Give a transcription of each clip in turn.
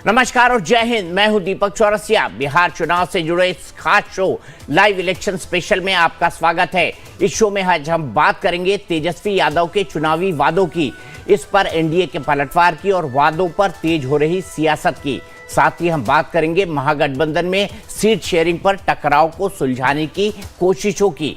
नमस्कार और जय हिंद। मैं हूं दीपक चौरसिया। बिहार चुनाव से जुड़े इस खास शो लाइव इलेक्शन स्पेशल में आपका स्वागत है। इस शो में आज हम बात करेंगे तेजस्वी यादव के चुनावी वादों की, इस पर एनडीए के पलटवार की और वादों पर तेज हो रही सियासत की। साथ ही हम बात करेंगे महागठबंधन में सीट शेयरिंग पर टकराव को सुलझाने की कोशिशों की।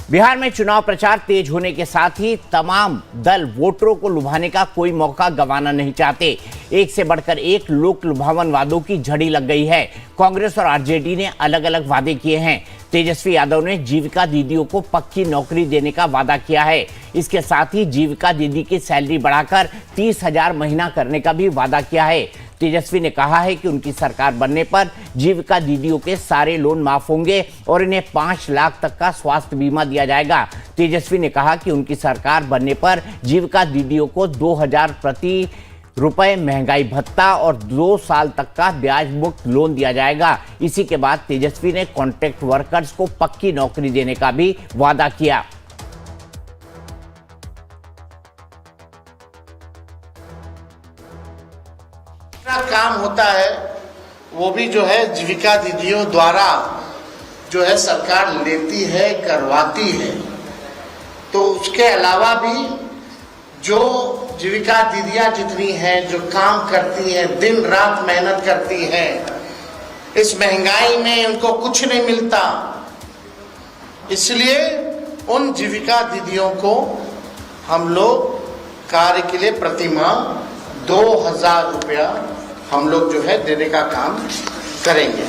बिहार में चुनाव प्रचार तेज होने के साथ ही तमाम दल वोटरों को लुभाने का कोई मौका गंवाना नहीं चाहते। एक से बढ़कर एक लोक लुभावन वादों की झड़ी लग गई है। कांग्रेस और आरजेडी ने अलग अलग वादे किए हैं। तेजस्वी यादव ने जीविका दीदियों को पक्की नौकरी देने का वादा किया है। इसके साथ ही जीविका दीदी की सैलरी बढ़ाकर 30,000 महीना करने का भी वादा किया है। तेजस्वी ने कहा है कि उनकी सरकार बनने पर जीविका दीदियों के सारे लोन माफ होंगे और इन्हें 5 लाख तक का स्वास्थ्य बीमा दिया जाएगा। तेजस्वी ने कहा कि उनकी सरकार बनने पर जीविका दीदियों को 2,000 प्रति रुपए महंगाई भत्ता और 2 साल तक का ब्याज मुक्त लोन दिया जाएगा। इसी के बाद तेजस्वी ने कॉन्ट्रैक्ट वर्कर्स को पक्की नौकरी देने का भी वादा किया। काम होता है वो भी जो है जीविका दीदियों द्वारा जो है सरकार लेती है, करवाती है। तो उसके अलावा भी जो जीविका दीदियां जितनी हैं, जो काम करती हैं, दिन रात मेहनत करती हैं, इस महंगाई में उनको कुछ नहीं मिलता, इसलिए उन जीविका दीदियों को हम लोग कार्य के लिए प्रतिमाह 2,000 रुपया हम लोग जो है देने का काम करेंगे।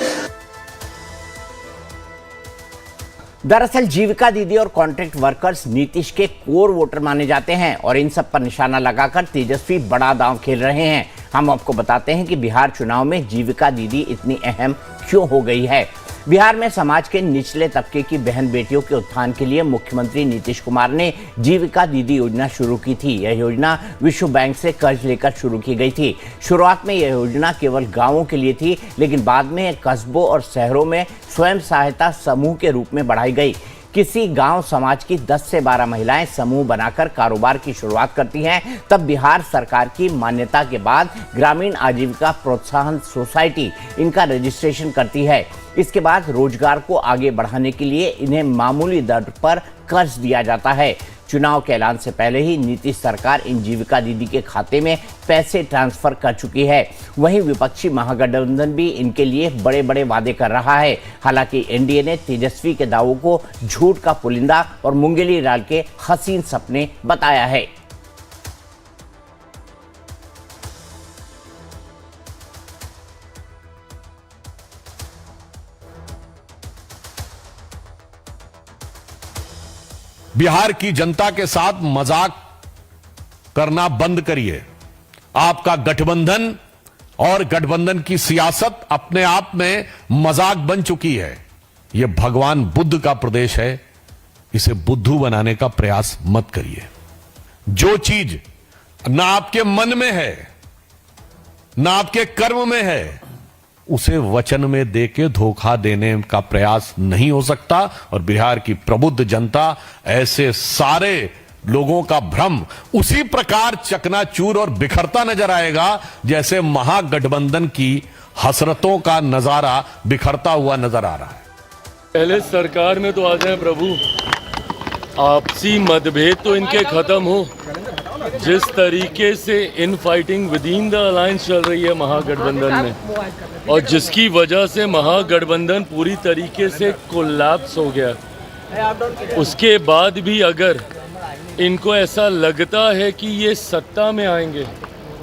दरअसल जीविका दीदी और कॉन्ट्रैक्ट वर्कर्स नीतीश के कोर वोटर माने जाते हैं और इन सब पर निशाना लगाकर तेजस्वी बड़ा दांव खेल रहे हैं। हम आपको बताते हैं कि बिहार चुनाव में जीविका दीदी इतनी अहम क्यों हो गई है। बिहार में समाज के निचले तबके की बहन बेटियों के उत्थान के लिए मुख्यमंत्री नीतीश कुमार ने जीविका दीदी योजना शुरू की थी। यह योजना विश्व बैंक से कर्ज लेकर शुरू की गई थी। शुरुआत में यह योजना केवल गांवों के लिए थी, लेकिन बाद में कस्बों और शहरों में स्वयं सहायता समूह के रूप में बढ़ाई गई। किसी गांव समाज की 10 से 12 महिलाएं समूह बनाकर कारोबार की शुरुआत करती हैं। तब बिहार सरकार की मान्यता के बाद ग्रामीण आजीविका प्रोत्साहन सोसाइटी इनका रजिस्ट्रेशन करती है। इसके बाद रोजगार को आगे बढ़ाने के लिए इन्हें मामूली दर पर कर्ज दिया जाता है। चुनाव के ऐलान से पहले ही नीतीश सरकार इन जीविका दीदी के खाते में पैसे ट्रांसफर कर चुकी है। वहीं विपक्षी महागठबंधन भी इनके लिए बड़े बड़े वादे कर रहा है। हालांकि एनडीए ने तेजस्वी के दावों को झूठ का पुलिंदा और मुंगेली लाल के हसीन सपने बताया है। बिहार की जनता के साथ मजाक करना बंद करिए। आपका गठबंधन और गठबंधन की सियासत अपने आप में मजाक बन चुकी है। यह भगवान बुद्ध का प्रदेश है, इसे बुद्धू बनाने का प्रयास मत करिए। जो चीज ना आपके मन में है, ना आपके कर्म में है, उसे वचन में देके धोखा देने का प्रयास नहीं हो सकता। और बिहार की प्रबुद्ध जनता ऐसे सारे लोगों का भ्रम उसी प्रकार चकनाचूर और बिखरता नजर आएगा जैसे महागठबंधन की हसरतों का नजारा बिखरता हुआ नजर आ रहा है। पहले सरकार में तो आ जाए प्रभु, आपसी मतभेद तो इनके खत्म हो। जिस तरीके से in fighting with in the alliance चल रही है महागठबंधन में, और जिसकी वजह से महागठबंधन पूरी तरीके से कोलैप्स हो गया, उसके बाद भी अगर इनको ऐसा लगता है कि ये सत्ता में आएंगे,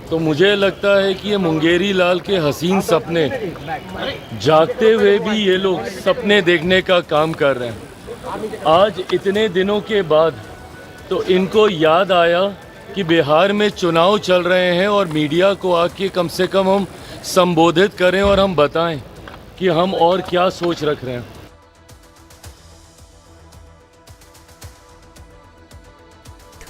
तो मुझे लगता है कि ये मुंगेरी लाल के हसीन सपने जागते हुए भी ये लोग सपने देखने का काम कर रहे हैं। आज इतने दिनों के बाद तो इनको याद आया कि बिहार में चुनाव चल रहे हैं और मीडिया को आके कम से कम हम संबोधित करें और हम बताएं कि हम और क्या सोच रख रहे हैं।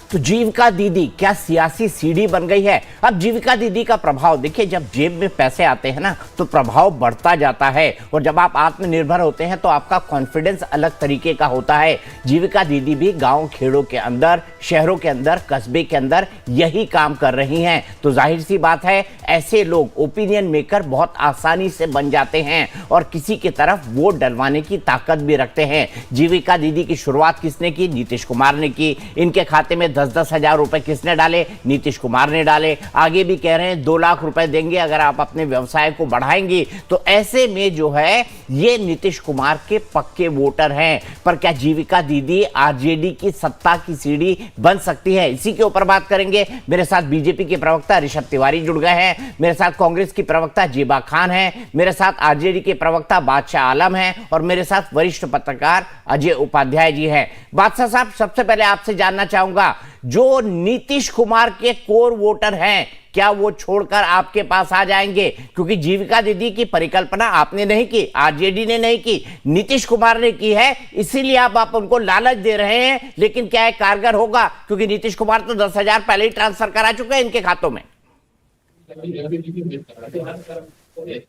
तो जीविका दीदी क्या सियासी सीढ़ी बन गई है? अब जीविका दीदी का प्रभाव देखिए, जब जेब में पैसे आते हैं ना तो प्रभाव बढ़ता जाता है, और जब आप आत्मनिर्भर होते हैं तो आपका कॉन्फिडेंस अलग तरीके का होता है। जीविका दीदी भी गांव खेड़ों के अंदर, शहरों के अंदर, कस्बे के अंदर यही काम कर रही हैं। तो जाहिर सी बात है, ऐसे लोग ओपिनियन मेकर बहुत आसानी से बन जाते हैं और किसी की तरफ वोट डलवाने की ताकत भी रखते हैं। जीविका दीदी की शुरुआत किसने की? नीतीश कुमार ने की। इनके खाते में 10-10 हजार रुपए किसने डाले? नीतीश कुमार ने डाले। आगे भी कह रहे हैं 2 लाख रुपए देंगे अगर आप अपने व्यवसाय को बढ़ाएंगी। तो ऐसे में जो है ये नीतीश कुमार के पक्के वोटर हैं। पर क्या जीविका दीदी आरजेडी की सत्ता की सीढ़ी बन सकती है? इसी के ऊपर बात करेंगे। मेरे साथ बीजेपी के प्रवक्ता ऋषभ तिवारी जुड़ गए हैं, मेरे साथ कांग्रेस की प्रवक्ता जेबा खान है, मेरे साथ आरजेडी के प्रवक्ता बादशाह आलम है, और मेरे साथ वरिष्ठ पत्रकार अजय उपाध्याय जी हैं। बादशाह साहब, सबसे पहले आपसे जानना चाहूंगा, जो नीतीश कुमार के कोर वोटर हैं, क्या वो छोड़कर आपके पास आ जाएंगे? क्योंकि जीविका दीदी की परिकल्पना आपने नहीं की, आरजेडी ने नहीं की, नीतीश कुमार ने की है, इसीलिए आप उनको लालच दे रहे हैं। लेकिन क्या है, कारगर होगा? क्योंकि नीतीश कुमार तो 10 हजार पहले ही ट्रांसफर करा चुके हैं इनके खातों में।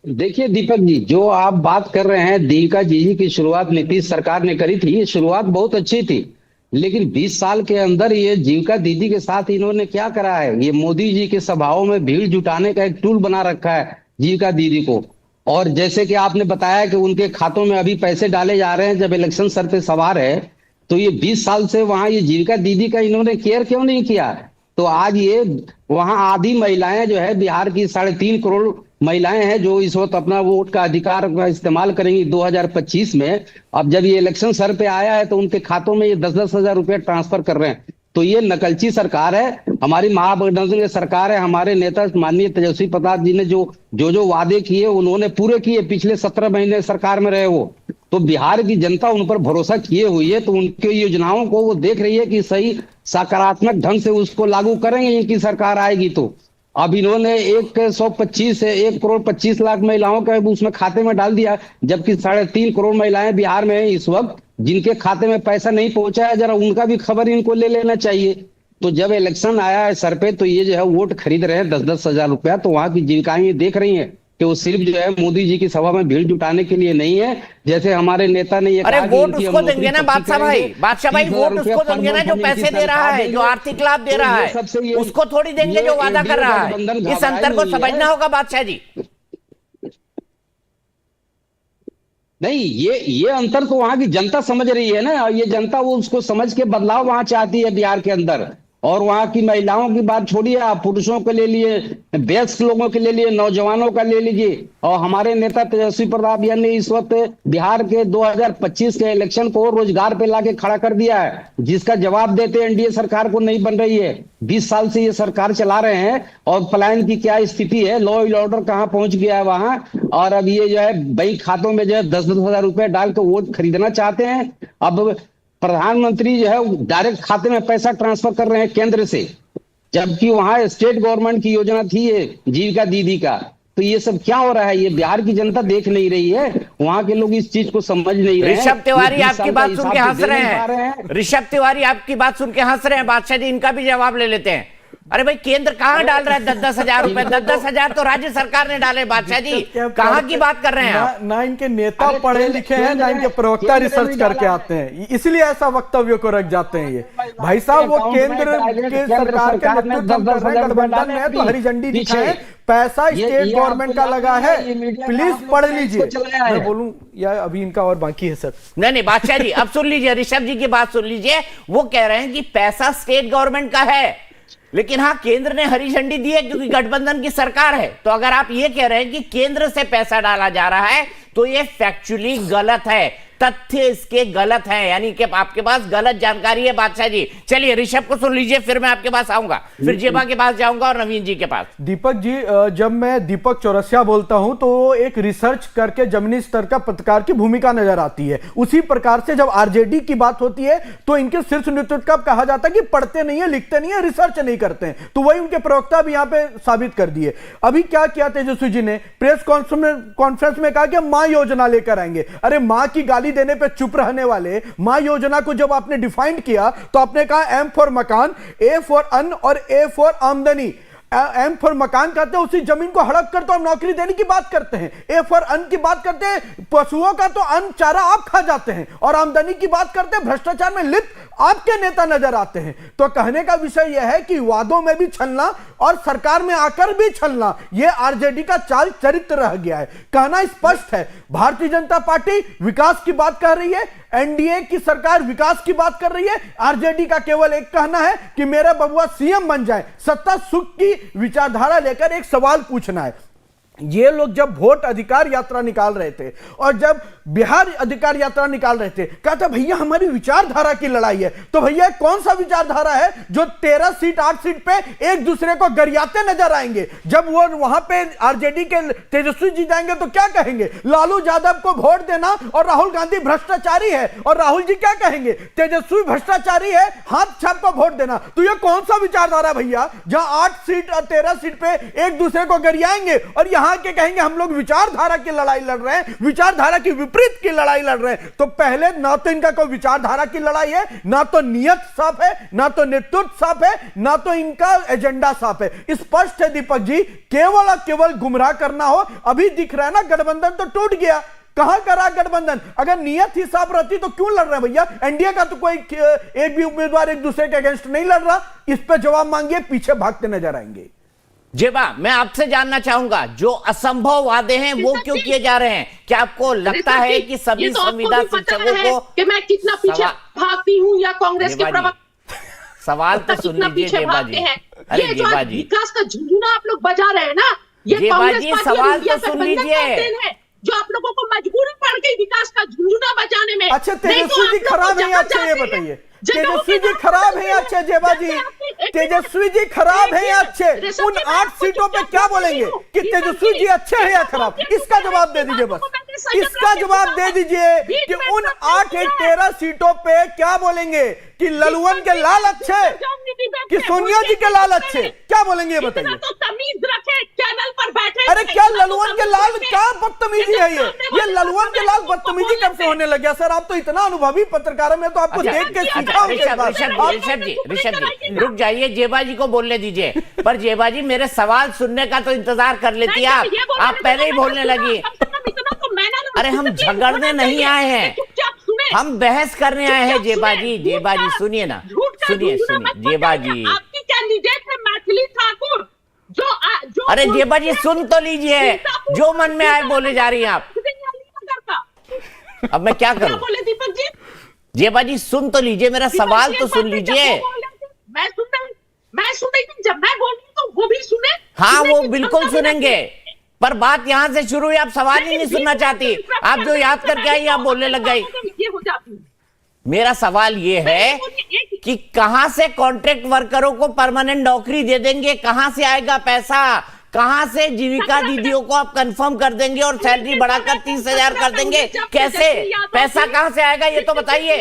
देखिए दीपक जी, जो आप बात कर रहे हैं, जीविका दीदी की शुरुआत नीतीश सरकार ने करी थी। शुरुआत बहुत अच्छी थी, लेकिन 20 साल के अंदर ये जीविका दीदी के साथ इन्होंने क्या करा है? ये मोदी जी के सभाओं में भीड़ जुटाने का एक टूल बना रखा है जीविका दीदी को। और जैसे कि आपने बताया कि उनके खातों में अभी पैसे डाले जा रहे हैं जब इलेक्शन सर पे सवार है, तो ये 20 साल से वहां ये जीविका दीदी का इन्होंने केयर क्यों नहीं किया? तो आज ये वहां आधी महिलाएं जो है, बिहार की 3.5 करोड़ महिलाएं हैं जो इस वक्त अपना वोट का अधिकार का इस्तेमाल करेंगी 2025 में। अब जब ये इलेक्शन सर पे आया है तो उनके खातों में ये 10-10 हजार रुपए ट्रांसफर कर रहे हैं। तो ये नकलची सरकार है, हमारी महागठबंधन की सरकार है। हमारे नेता माननीय तेजस्वी प्रसाद जी ने जो वादे किए उन्होंने पूरे किए। पिछले 17 महीने सरकार में रहे वो, तो बिहार की जनता उन पर भरोसा किए हुई है, तो उनकी योजनाओं को वो देख रही है कि सही सकारात्मक ढंग से उसको लागू करेंगे इनकी सरकार आएगी तो। अब इन्होंने 1 करोड़ 25 लाख महिलाओं का उसमें खाते में डाल दिया, जबकि 3.5 करोड़ महिलाएं बिहार में इस वक्त जिनके खाते में पैसा नहीं पहुंचा है। जरा उनका भी खबर इनको ले लेना चाहिए। तो जब इलेक्शन आया है सर पे, तो ये जो है वोट खरीद रहे हैं 10-10 हजार रुपया। तो वहां की जीविकाएं ये देख रही हैं कि वो सिर्फ जो है मोदी जी की सभा में भीड़ जुटाने के लिए नहीं है, जैसे हमारे नेता ने ये अरे वोट उसको देंगे ना बादशाह भाई, वोट उसको देंगे ना जो पैसे दे रहा है, जो आर्थिक लाभ दे रहा है, उसको थोड़ी देंगे जो वादा कर रहा है। इस अंतर को समझना होगा बादशाह जी। नहीं, ये अंतर तो वहां की जनता समझ रही है ना। ये जनता वो उसको समझ के बदलाव वहां चाहती है बिहार के अंदर। और वहां की महिलाओं की बात छोड़िए, आप पुरुषों के ले लिए, वयस्क लोगों के ले लिए, नौजवानों का ले लीजिए। और हमारे नेता तेजस्वी प्रताप यादव ने इस वक्त बिहार के 2025 के इलेक्शन को रोजगार पे लाके खड़ा कर दिया है, जिसका जवाब देते एनडीए सरकार को नहीं बन रही है। 20 साल से ये सरकार चला रहे हैं और पलायन की क्या स्थिति है, लॉ एंड ऑर्डर कहां पहुंच गया है वहां। और अब ये जो है बैंक खातों में जो है 10-10 हजार रुपए डाल के वोट खरीदना चाहते हैं। अब प्रधानमंत्री जो है डायरेक्ट खाते में पैसा ट्रांसफर कर रहे हैं केंद्र से, जबकि वहां स्टेट गवर्नमेंट की योजना थी ये जीविका दीदी का। तो ये सब क्या हो रहा है? ये बिहार की जनता देख नहीं रही है, वहां के लोग इस चीज को समझ नहीं रहे हैं। ऋषभ तिवारी आपकी बात सुन के हंस रहे हैं। ऋषभ तिवारी आपकी बात सुन के हंस रहे हैं। बादशाह जी इनका भी जवाब ले लेते हैं। अरे भाई, केंद्र कहां डाल रहा है 10-10 हजार रुपए? 10-10 हजार तो राज्य सरकार ने डाले। बादशाह जी कहां की बात कर रहे हैं आप? ना इनके नेता पढ़े लिखे हैं, ना इनके प्रवक्ता रिसर्च करके आते हैं, इसलिए ऐसा वक्तव्य को रख जाते हैं। ये भाई साहब, वो केंद्र के सरकार के नेतृत्व कर रहे हैं, गठबंधन में, तो हरी झंडी दिखाएं। पैसा स्टेट गवर्नमेंट का लगा है, प्लीज पढ़ लीजिए। मैं बोलूं या अभी इनका और बाकी है सर? नहीं बादशाह जी अब सुन लीजिए, ऋषभ जी की बात सुन लीजिए। वो कह रहे हैं कि पैसा स्टेट गवर्नमेंट का है, लेकिन हाँ केंद्र ने हरी झंडी दी है क्योंकि गठबंधन की सरकार है। तो अगर आप ये कह रहे हैं कि केंद्र से पैसा डाला जा रहा है तो ये फैक्चुअली गलत है, तथ्य इसके गलत हैं, यानी कि आपके पास गलत जानकारी है बादशाह जी। चलिए ऋषभ को सुन लीजिए, फिर मैं आपके पास आऊंगा, फिर जेबा के पास जाऊंगा और नवीन जी के पास। दीपक जी, जब मैं दीपक चौरसिया बोलता हूं तो एक रिसर्च करके जमीनी स्तर का पत्रकार की भूमिका नजर आती है। उसी प्रकार से जब आरजेडी की बात होती है तो इनके शीर्ष नेतृत्व का कहा जाता है कि पढ़ते नहीं है, लिखते नहीं है, रिसर्च नहीं करते हैं। तो वही उनके प्रवक्ता भी यहां पे साबित कर दिए। अभी क्या किया तेजस्वी जी ने? प्रेस कॉन्फ्रेंस में कहा कि मां योजना लेकर आएंगे। अरे मां की गाली गाली देने पे चुप रहने वाले, मां योजना को जब आपने डिफाइन किया तो आपने कहा एम फॉर मकान, ए फॉर अन्न और ए फॉर आमदनी। एम फॉर मकान कहते हैं उसी जमीन को हड़प कर तो हम नौकरी देने की बात करते हैं, ए फॉर अन्न की बात करते हैं पशुओं का तो अन्न चारा आप खा जाते हैं, और आमदनी की बात करते हैं भ्रष्टाचार में लिप्त आपके नेता नजर आते हैं। तो कहने का विषय यह है कि वादों में भी छलना और सरकार में आकर भी छलना, यह आरजेडी का चाल चरित्र रह गया है। कहना स्पष्ट है, भारतीय जनता पार्टी विकास की बात कर रही है, एनडीए की सरकार विकास की बात कर रही है, आरजेडी का केवल एक कहना है कि मेरा बबुआ सीएम बन जाए, सत्ता सुख की विचारधारा लेकर एक सवाल पूछना है। ये लोग जब वोट अधिकार यात्रा निकाल रहे थे और जब बिहार अधिकार यात्रा निकाल रहे थे, कहता भैया हमारी विचारधारा की लड़ाई है। तो भैया कौन सा विचारधारा है जो 13 सीट 8 सीट पे एक दूसरे को गरियाते नजर आएंगे? जब वो वहां पे आरजेडी के तेजस्वी जी जाएंगे तो क्या कहेंगे? लालू यादव को वोट देना और राहुल गांधी भ्रष्टाचारी है, और राहुल जी क्या कहेंगे? तेजस्वी भ्रष्टाचारी है, हाथ छाप को वोट देना। तो ये कौन सा विचारधारा भैया, जहां 8 सीट और 13 सीट पे एक दूसरे को गरियाएंगे और यहां के कहेंगे हम लोग विचारधारा की लड़ाई लड़ रहे हैं, विचारधारा की विपरीत की लड़ाई लड़ रहे हैं? तो पहले ना तो इनका कोई विचारधारा की लड़ाई है, ना तो नियत साफ है, ना तो नेतृत्व साफ है, ना तो इनका एजेंडा साफ है। स्पष्ट है दीपक जी, केवल और केवल गुमराह करना हो। अभी दिख रहा है ना, गठबंधन तो टूट गया। कहां करा गठबंधन? अगर नियत ही साफ रहती तो क्यों लड़ रहे हैं भैया? एनडीए का तो कोई एक भी उम्मीदवार एक दूसरे के अगेंस्ट नहीं लड़ रहा। इस पर जवाब मांगिए, पीछे भागते नजर आएंगे। जेबा, मैं आपसे जानना चाहूंगा, जो असंभव वादे हैं वो क्यों किए जा रहे हैं? क्या आपको लगता है कि सभी संविदा शिक्षकों को कि मैं कितना पीछे भागती हूँ या कांग्रेस के प्रवक्ता सवाल तो सुन लीजिए जेबा जी। अरे जेबा जी, विकास का झुंझुना आप लोग बजा रहे हैं ना, ये जेबा जी सवाल तो सुन लीजिए। जो आप लोगों को मजबूरी पड़ गई विकास का झुंझुना बजाने में। अच्छा तेजस्वी जी खराब है अच्छा ये बताइए, तेजस्वी जी खराब है अच्छे? जेबा जी, तेजस्वी जी खराब है अच्छे? उन 8 सीटों पे क्या बोलेंगे कि तेजस्वी जी अच्छे हैं या खराब? इसका जवाब दे दीजिए, बस इसका जवाब दे दीजिए कि उन 8 या 13 सीटों पे क्या बोलेंगे कि ललुअन के लाल अच्छे कि सोनिया जी के लाल अच्छे? क्या बोलेंगे ये बताइए। तो तमीज रखे, चैनल पर बैठे। अरे क्या ललुअन के लाल, क्या बदतमीजी है ये ललुअन के लाल बदतमीजी कब से होने लग गया? सर आप तो इतना अनुभवी पत्रकार है, मैं तो आपको देख के सीखा हूं। ऋषभ जी रुक जाइए, जेबा जी को बोलने दीजिए। पर जेबा जी मेरे सवाल सुनने का तो इंतजार कर लेती है आप पहले ही बोलने लगी। अरे हम झगड़ने नहीं आए हैं, हम बहस करने आए हैं जेबा जी। जेबा जी सुनिए ना, सुनिए जेबा जी। आपकी कैंडिडेट है मैथिली ठाकुर, जो अरे जेबा जी सुन तो लीजिए, जो मन में आए बोले जा रही हैं आप। अब मैं क्या करूं? बोले दीपक जी, जेबा जी सुन तो लीजिए, मेरा सवाल तो सुन लीजिए। मैं सुन रही थी, जब मैं बोल रही तो वो भी सुने। हाँ वो बिल्कुल सुनेंगे, पर बात यहां से शुरू हुई, आप सवाल ही नहीं सुनना चाहती। आप जो याद करके आई आप बोलने लग गई। मेरा सवाल ये है कि कहां से कॉन्ट्रैक्ट वर्करों को परमानेंट नौकरी दे देंगे? कहां से आएगा पैसा? कहां से जीविका दीदियों को आप कंफर्म कर देंगे और सैलरी बढ़ाकर 30,000 कर देंगे? कैसे पैसा कहां से आएगा ये तो बताइए।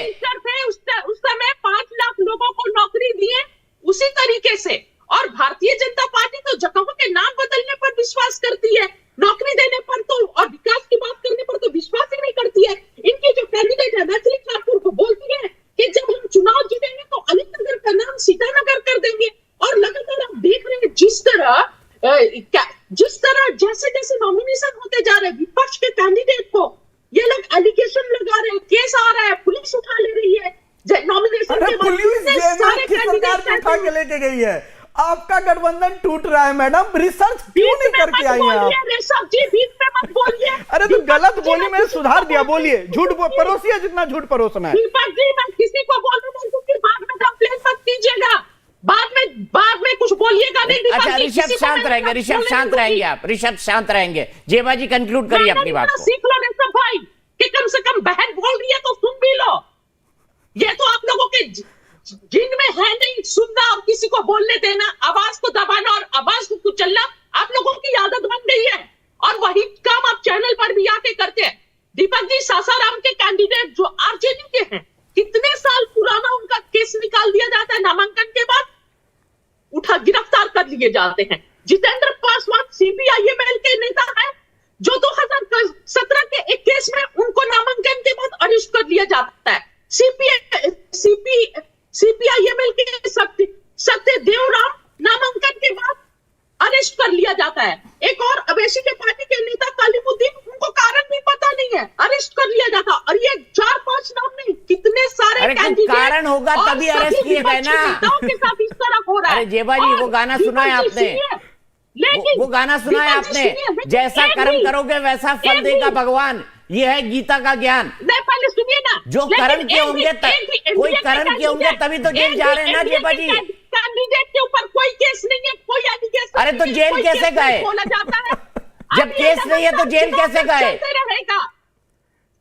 उस समय 5 लाख लोगों को नौकरी दिए उसी तरीके से। और भारतीय जनता पार्टी तो जगहों के नाम बदलने पर विश्वास करती है, नौकरी देने पर तो और विकास की बात करने पर तो विश्वास ही नहीं करती है। इनकी जो कैंडिडेट है मैथिली ठाकुर को बोलती है कि जब हम चुनाव जीतेंगे तो अलीनगर का नाम सीतानगर कर देंगे। और लगातार आप देख रहे हैं जिस तरह जैसे जैसे नॉमिनेशन होते जा रहे हैं विपक्ष के कैंडिडेट को ये लोग एलिगेशन लगा रहे हैं, केस आ रहा है, पुलिस उठा ले रही है नॉमिनेशन के बाद। पुलिस सारे सरकार को उठा के लेके गई है। आपका गठबंधन टूट रहा है मैडम, रिसर्च क्यों नहीं करके आई हैं आप? अरे तो गलत बोली, मैंने सुधार दिया, बोलिए। झूठ परोसिए जितना झूठ परोसना है। दीपक जी मैं किसी को बोल रहा हूं कि बाद में कंप्लेन मत कीजिएगा, बाद में कुछ बोलिएगा नहीं। अच्छा ऋषभ शांत रहेंगे, ऋषभ शांत रहेंगे, आप ऋषभ शांत रहेंगे। जेबा जी कंक्लूड करिए अपनी बात को। सीख लो ऋषभ भाई कि कम से कम बहन बोल रही है तो सुन भी लो। ये तो आप लोगों के जिनमें है नहीं सुनना और किसी को बोलने देना, आवाज को दबाना और आवाज को कुचलना आप लोगों की आदत बन गई है। और वही काम आप चैनल पर भी आके करते हैं। दीपक जी सासाराम के कैंडिडेट जो आरजेडी के हैं, कितने साल पुराना उनका केस निकाल दिया जाता है, नामांकन के बाद उठा गिरफ्तार कर लिए जाते हैं। जितेंद्र पासवान सीपीआईएमएल के नेता है जो 2017 के एक केस में उनको नामांकन के बाद अरेस्ट अरेस्ट कर लिया जाता है। एक और अवैसी के पार्टी के नेता कालिमुद्दीन, उनको कारण भी पता नहीं है, अरेस्ट कर लिया जाता। और ये 4-5 नाम नहीं, कितने सारे अरे कैंडिडेट कारण होगा तभी अरेस्ट किए गए ना। नेताओं के साथ इस तरह हो रहा है। अरे जेबा जी, वो गाना सुना है आपने? लेकिन वो गाना सुना है आपने? जैसा कर्म करोगे वैसा फल देगा भगवान। ये है गीता का ज्ञान। नहीं, पहले सुनिए ना, जो कर्म किए होंगे कोई कर्म किए होंगे तभी तो जेल जा रहे हैं ना जेबा जी। कैंडिडेट के ऊपर कोई केस नहीं है, कोई एलिगेशन। अरे तो जेल कैसे गए? बोला जाता है जब केस नहीं है तो जेल कैसे गए? रहेगा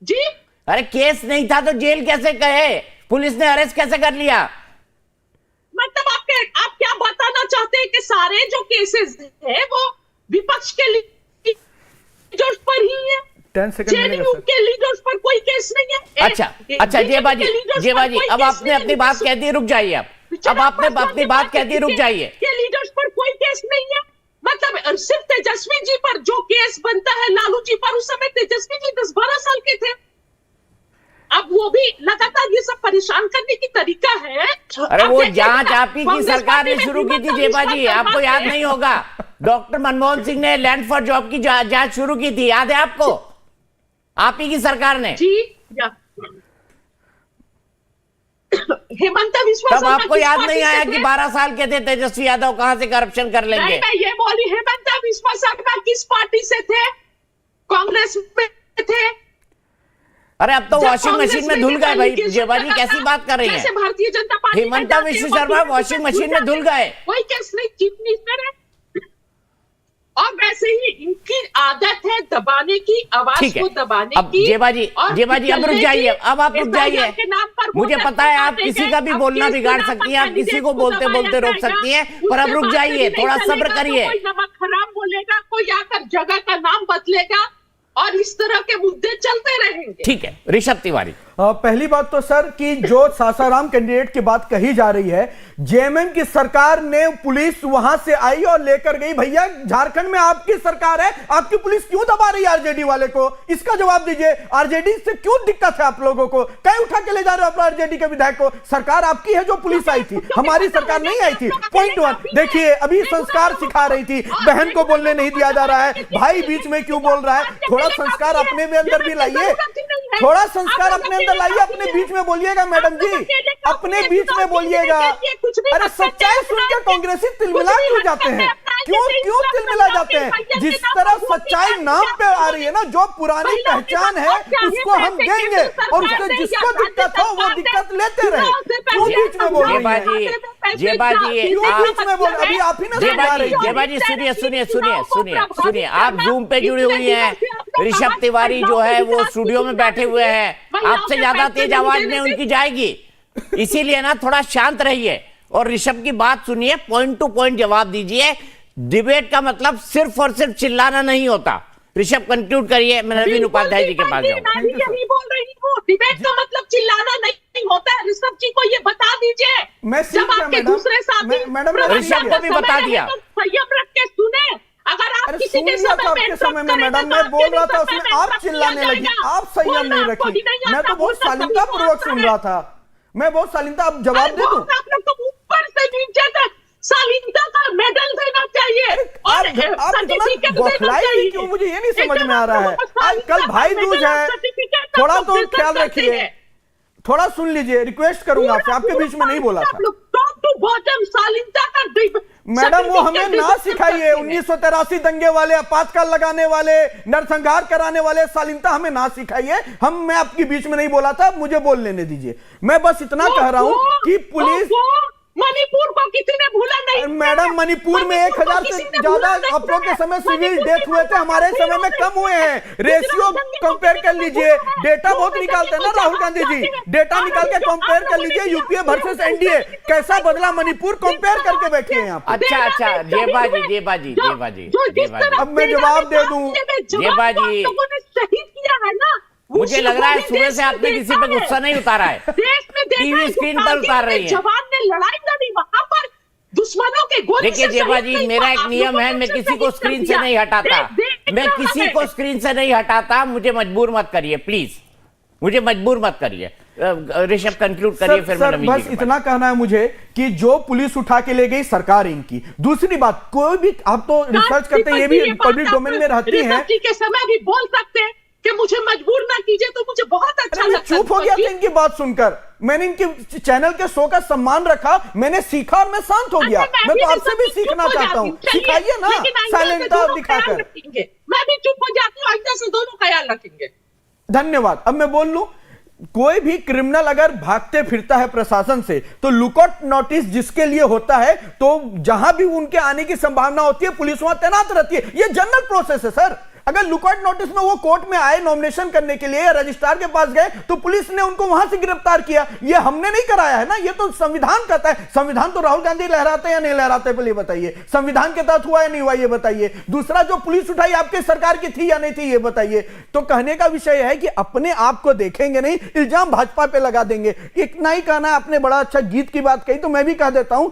जी। अरे केस नहीं था तो जेल कैसे गए? पुलिस ने अरेस्ट कैसे कर लिया? मतलब आप क्या बताना चाहते हैं कि सारे जो केसेस है वो विपक्ष के लीडर्स पर ही है? 10 सेकंड जेडीयू के लीडर्स पर कोई केस नहीं है। अच्छा जेबा जी अब आपने अपनी बात कह दी, रुक जाइए अब आपने अपनी बात कह दी, रुक जाइए। के लीडर्स पर कोई केस नहीं है, मतलब सिर्फ तेजस्वी जी पर जो केस बनता है, लालू जी पर, उस समय तेजस्वी जी 10-12 साल के थे। अब वो भी लगातार ये सब परेशान करने की तरीका है। अरे वो जांच आप ही की सरकार ने शुरू की थी जेबा जी, आपको याद नहीं होगा? डॉक्टर मनमोहन सिंह ने लैंड फॉर जॉब की जांच शुरू की थी, याद है आपको? आप ही की सरकार ने। जी हेमंत बिस्वा तब आपको याद नहीं आया कि 12 साल के थे तेजस्वी यादव, कहां से करप्शन कर लेंगे? नहीं, मैं ये बोली, हेमंत बिस्वा शर्मा किस पार्टी से थे? कांग्रेस में थे। अरे अब तो वॉशिंग मशीन में धुल गए भाई जेबा जी, कैसी बात कर रही हैं? Bharatiya Janata party Hemant Biswa Sharma washing machine में धुल गए। कोई केस नहीं, चीफ मिनिस्टर है। और वैसे ही इनकी आदत है दबाने की, आवाज को दबाने अब की। जेबा जी अब रुक जाइए, अब आप रुक जाइए। मुझे पता है आप किसी का भी बोलना बिगाड़ सकती हैं, आप किसी को बोलते बोलते रोक सकती हैं, पर अब रुक जाइए, थोड़ा सब्र करिए। कोई नमक खराब बोलेगा, कोई आकर जगह का नाम बदलेगा और इस तरह के मुद्दे चलते रहेंगे। ठीक है ऋषभ तिवारी, पहली बात तो सर कि जो सासाराम कैंडिडेट की बात कही जा रही है, जेएमएम की सरकार ने पुलिस वहां से आई और लेकर गई। भैया झारखंड में आपकी सरकार है, आपकी पुलिस क्यों दबा रही है आरजेडी वाले को? इसका जवाब दीजिए। आरजेडी से क्यों दिक्कत है आप लोगों को? कहीं उठा के ले जा रहे हो अपना आरजेडी के विधायक को? सरकार आपकी है, जो पुलिस आई थी, हमारी सरकार नहीं आई थी। पॉइंट 1 देखिए, अभी संस्कार सिखा रही थी, बहन को बोलने नहीं दिया जा रहा है, भाई बीच में क्यों बोल रहा है? थोड़ा संस्कार अपने में अंदर भी लाइए, थोड़ा संस्कार अपने अंदर लाइए। अपने बीच में बोलिएगा मैडम जी, अपने बीच में बोलिएगा। अरे सच्चाई सुन के कांग्रेसी तिलमिला क्यों जाते हैं? क्यों तिलमिला जाते हैं? जिस तरह सच्चाई नाम पे आ रही है ना, जो पुरानी पहचान है उसको हम देंगे, और उससे जिसको दिक्कत हो वो दिक्कत लेते रहे। क्यों बीच में बोल रही है? जेबा जी क्यों बीच में बोल? अभी आप ही ना समझा रही हैं। जेबा जी सुनिए, आप जूम पे जुड़ी हुई हैं। ऋषभ तिवारी जो है वो स्टूडियो में बैठे हुए हैं, आपसे ज्यादा तेज आवाज में उनकी जाएगी, इसीलिए ना थोड़ा शांत रहिए और ऋषभ की बात सुनिए, पॉइंट टू पॉइंट जवाब दीजिए। डिबेट का मतलब सिर्फ और सिर्फ चिल्लाना नहीं होता। ऋषभ कंक्लूड करिए, मैं नवीन उपाध्याय जी के पास जाऊंगा। यही बोल रही हूँ, डिबेट का मतलब चिल्लाना नहीं होता है। ऋषभ जी को ये बता दीजिए। मैं जब आपके दूसरे साथी ऋषभ को भी बता दिया, संयम रख के सुने। अगर आप किसी के समय में मैडम मैं बोल रहा था उसमें आप चिल्लाने लगी, आप संयम नहीं रखी। मैं तो बहुत शालीनता पूर्वक सुन रहा था, मैं बहुत शालीनता। अब जवाब दे दूं? आप लोग तो ऊपर से नीचे तक शालीनता का मेडल देना चाहिए। आप इतना बौखलाई क्यों? मुझे ये नहीं समझ में आ रहा है। आज कल भाई दूज है, थोड़ा तो ख्याल रखिए, थोड़ा सुन लीजिए, रिक्वेस्ट करूंगा आपसे। आपके बीच में नहीं बोला था मैडम, वो हमें ना सिखाइए। 1983 दंगे वाले, आपातकाल लगाने वाले, नरसंहार कराने वाले शालीनता हमें ना सिखाइए। मैं आपके बीच में नहीं बोला था, मुझे बोल लेने दीजिए। मैं बस इतना कह रहा हूं कि पुलिस मणिपुर को किसी ने भूला नहीं। मैडम, मणिपुर में 1000 से ज्यादा आप लोग के समय सिविल डेथ हुए थे, हमारे समय में कम हुए हैं। रेशियो कंपेयर कर लीजिए, डेटा बहुत निकालते हैं ना राहुल गांधी जी, डेटा निकाल के कंपेयर कर लीजिए। यूपीए वर्सेस एनडीए कैसा बदला मणिपुर, कंपेयर करके बैठिए यहाँ। अच्छा जेबा जी अब मैं जवाब दे दूं? जेबा जी सही किया है ना। मुझे लग रहा है सुबह से आपने किसी पे गुस्सा नहीं उतारा है, टीवी स्क्रीन पर उतार रही है। जवान ने लड़ाई लड़ी वहां पर, दुश्मनों के गोली। देखिए जेबा जी, मेरा एक नियम है, मैं किसी को स्क्रीन से नहीं हटाता, मैं किसी को स्क्रीन से नहीं हटाता। मुझे मजबूर मत करिए प्लीज, मुझे मजबूर मत करिए। ऋषभ कंक्लूड करिए, फिर मैं सर नवीन जी बस के इतना कहना है मुझे कि जो पुलिस उठा के ले गई सरकार इनकी। दूसरी बात, कोई भी आप तो रिसर्च करते हैं, ये भी पब्लिक डोमेन में रहती हैं। के समय भी बोल सकते हैं कि मुझे मजबूर ना कीजिए, तो मुझे बहुत अच्छा मैं लगता है। चुप हो गया था इनकी बात सुनकर। मैंने इनके चैनल के शो का सम्मान रखा, मैंने सीखा और मैं शांत हो गया। मैं तो आपसे भी सीखना चाहता हूँ, सिखाइए ना साइलेंटता दिखाकर। मैं भी चुप हो जाती हूँ, आइंदा से दोनों ख्याल रखेंगे। धन्यवाद। अब मैं बोल लूं, कोई भी क्रिमिनल अगर भागते फिरता है प्रशासन से तो लुकआउट नोटिस जिसके लिए होता है, तो जहां भी उनके आने की संभावना होती है पुलिस वहां तैनात रहती है। ये जनरल प्रोसेस है सर। अगर लुकआउट नोटिस में वो कोर्ट में आए नॉमिनेशन करने के लिए या रजिस्ट्रार के पास गए तो पुलिस ने उनको वहां से गिरफ्तार किया। ये हमने नहीं कराया है ना, ये तो संविधान कहता है। संविधान तो राहुल गांधी लहराते या नहीं लहराते, पहले बताइए। संविधान के तहत हुआ या नहीं हुआ, ये बताइए। दूसरा, जो पुलिस उठाई आपके सरकार की थी या नहीं थी, ये बताइए। तो कहने का विषय है कि अपने आप को देखेंगे नहीं, इल्जाम भाजपा पे लगा देंगे। इतना ही कहना है। आपने बड़ा अच्छा गीत की बात कही, तो मैं भी कह देता हूं,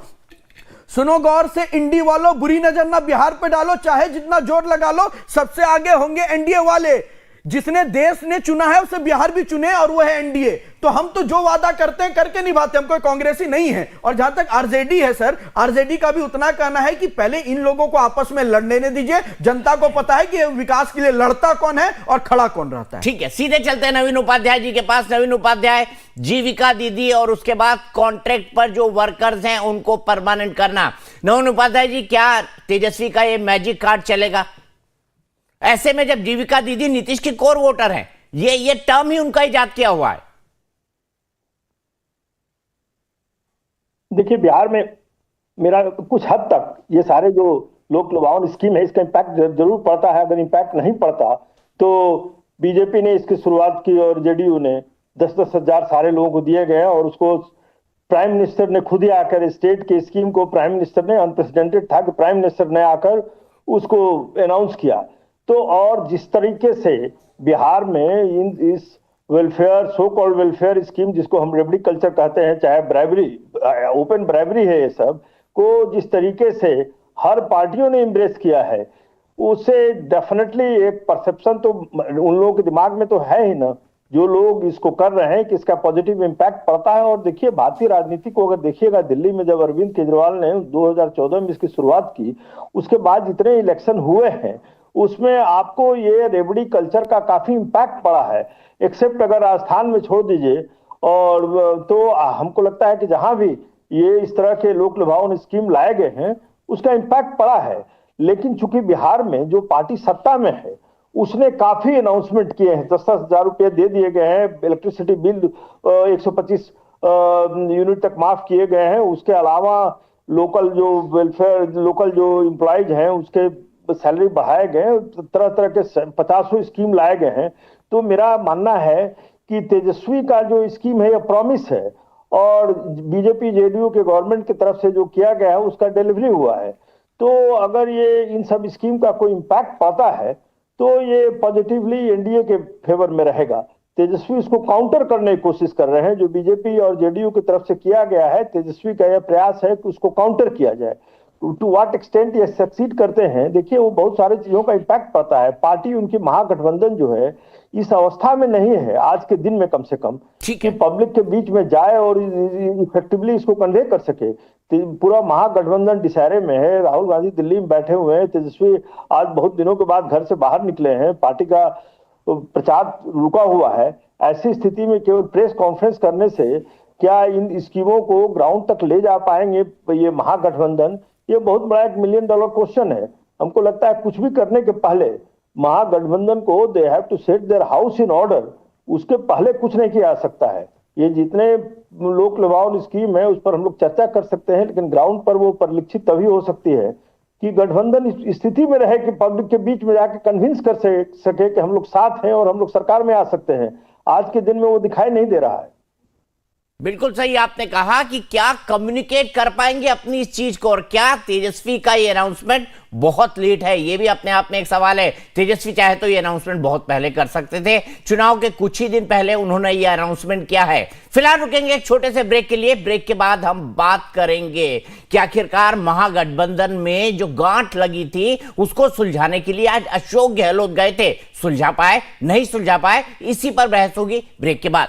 सुनो गौर से इंडी वालों, बुरी नजर ना बिहार पे डालो, चाहे जितना जोर लगा लो, सबसे आगे होंगे एनडीए वाले। जिसने देश ने चुना है उसे बिहार भी चुने, और वो है एनडीए। तो हम तो जो वादा करते हैं करके निभाते, हम कोई कांग्रेसी नहीं है। और जहां तक आरजेडी है सर, आरजेडी का भी उतना कहना है कि पहले इन लोगों को आपस में लड़ने ने दीजिए। जनता को पता है कि विकास के लिए लड़ता कौन है और खड़ा कौन रहता है। ठीक है, सीधे चलते हैं नवीन उपाध्याय जी के पास। नवीन उपाध्याय, जीविका दीदी और उसके बाद कॉन्ट्रैक्ट पर जो वर्कर्स हैं उनको परमानेंट करना। नवीन उपाध्याय जी, क्या तेजस्वी का ये मैजिक कार्ड चलेगा? ऐसे में जब जीविका दीदी नीतीश की कोर वोटर हैं, ये टर्म ही उनका इजाद किया हुआ है। देखिए, बिहार में मेरा कुछ हद तक ये सारे जो लोक लुभावन स्कीम है, इसका इम्पैक्ट जरूर पड़ता है। अगर इम्पैक्ट नहीं पड़ता तो बीजेपी ने इसकी शुरुआत की और जेडीयू ने 10-10 हजार सारे लोगों को दिए गए, और उसको प्राइम मिनिस्टर ने खुद ही आकर, स्टेट के स्कीम को प्राइम मिनिस्टर ने, अनप्रेसिडेंटेड था कि प्राइम मिनिस्टर ने आकर उसको अनाउंस किया। तो और जिस तरीके से बिहार में इस welfare, so called welfare scheme, जिसको हम रेबड़ी कल्चर कहते हैं, चाहे ब्राइबरी, ओपन ब्राइबरी है, ये सब को जिस तरीके से हर पार्टियों ने एम्ब्रेस किया है, उससे डेफिनेटली एक परसेप्शन तो उन लोगों के दिमाग में तो है ही ना, जो लोग इसको कर रहे हैं, कि इसका पॉजिटिव इम्पैक्ट पड़ता है। और देखिए, भारतीय राजनीति को अगर देखिएगा, दिल्ली में जब अरविंद केजरीवाल ने 2014 में इसकी शुरुआत की, उसके बाद जितने इलेक्शन हुए हैं उसमें आपको ये रेबड़ी कल्चर का काफी इम्पैक्ट पड़ा है, एक्सेप्ट अगर राजस्थान में छोड़ दीजिए। और तो हमको लगता है कि जहां भी ये इस तरह के लोक लुभावन स्कीम लाए गए हैं उसका इम्पैक्ट पड़ा है। लेकिन चूंकि बिहार में जो पार्टी सत्ता में है उसने काफी अनाउंसमेंट किए हैं, 10-10 हजार रुपये दे दिए गए हैं, इलेक्ट्रिसिटी बिल 125 यूनिट तक माफ किए गए हैं। उसके अलावा लोकल जो वेलफेयर, लोकल जो एम्प्लॉयज हैं उसके सैलरी बढ़ाए गए, तरह तरह के 50 स्कीम लाए गए हैं। तो मेरा मानना है कि तेजस्वी का जो स्कीम है यह प्रॉमिस है, और बीजेपी जेडीयू के गवर्नमेंट की तरफ से जो किया गया है उसका डिलीवरी हुआ है। तो अगर ये इन सब स्कीम का कोई इम्पैक्ट पाता है तो ये पॉजिटिवली एनडीए के फेवर में रहेगा। तेजस्वी उसको काउंटर करने की कोशिश कर रहे हैं, जो बीजेपी और जेडीयू की तरफ से किया गया है। तेजस्वी का यह प्रयास है कि उसको काउंटर किया जाए। टू व्हाट एक्सटेंट ये सक्सीड करते हैं, देखिए, वो बहुत सारी चीजों का इम्पैक्ट पड़ता है। पार्टी, उनकी महागठबंधन जो है इस अवस्था में नहीं है आज के दिन में, कम से कम कि पब्लिक के बीच में जाए और इफेक्टिवली इसको कन्वे कर सके। पूरा महागठबंधन डिसारे में है। राहुल गांधी दिल्ली में बैठे हुए हैं, तेजस्वी आज बहुत दिनों के बाद घर से बाहर निकले हैं, पार्टी का प्रचार रुका हुआ है। ऐसी स्थिति में केवल प्रेस कॉन्फ्रेंस करने से क्या इन स्कीमों को ग्राउंड तक ले जा पाएंगे ये महागठबंधन? ये बहुत बड़ा एक $1 मिलियन क्वेश्चन है। हमको लगता है कुछ भी करने के पहले महागठबंधन को they have to set their house in order, उसके पहले कुछ नहीं किया जा सकता है। ये जितने लोक लुभावन स्कीम है उस पर हम लोग चर्चा कर सकते हैं, लेकिन ग्राउंड पर वो परिलक्षित तभी हो सकती है कि गठबंधन इस स्थिति में रहे कि पब्लिक के बीच में जाके कन्विंस कर सके कि हम लोग साथ हैं और हम लोग सरकार में आ सकते हैं। आज के दिन में वो दिखाई नहीं दे रहा है। बिल्कुल सही आपने कहा कि क्या कम्युनिकेट कर पाएंगे अपनी इस चीज को, और क्या तेजस्वी का ये अनाउंसमेंट बहुत लेट है, ये भी अपने आप में एक सवाल है। तेजस्वी चाहे तो ये अनाउंसमेंट बहुत पहले कर सकते थे, चुनाव के कुछ ही दिन पहले उन्होंने ये अनाउंसमेंट किया है। फिलहाल रुकेंगे एक छोटे से ब्रेक के लिए। ब्रेक के बाद हम बात करेंगे कि आखिरकार महागठबंधन में जो गांठ लगी थी उसको सुलझाने के लिए आज अशोक गहलोत गए थे, सुलझा पाए नहीं सुलझा पाए, इसी पर बहस होगी ब्रेक के बाद।